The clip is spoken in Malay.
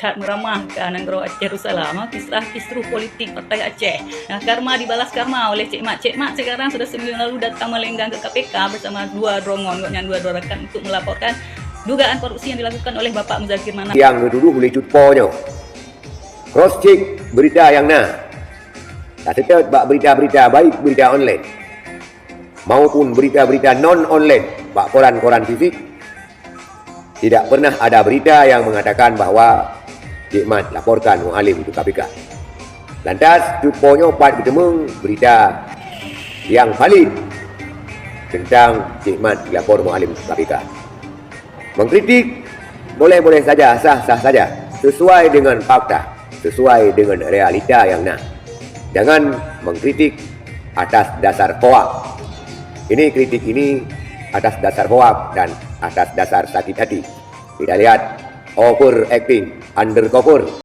Richard meramahkan Negara Aceh Darussalam kisruh politik Partai Aceh. Nah, karma dibalas karma oleh Cik Mat. Cik Mat sekarang sudah seminggu lalu datang melenggang ke KPK bersama dua rekan untuk melaporkan dugaan korupsi yang dilakukan oleh Bapak Muzakir Manaf. Yang dituduh oleh cutponya. Cross check berita yang tak serta berita-berita baik, berita online maupun berita-berita non-online, bak koran-koran fisik. Tidak pernah ada berita yang mengatakan bahawa Cik Mat laporkan Mualim ke KPK. Lantas, cutponya pat ketemu berita yang valid tentang Cik Mat lapor Mualim ke KPK. Mengkritik boleh-boleh saja, sah-sah saja, sesuai dengan fakta, sesuai dengan realita yang Jangan mengkritik atas dasar hoak. Kritik ini atas dasar hoak dan atas dasar sakit hati. Kita lihat overacting, undercover.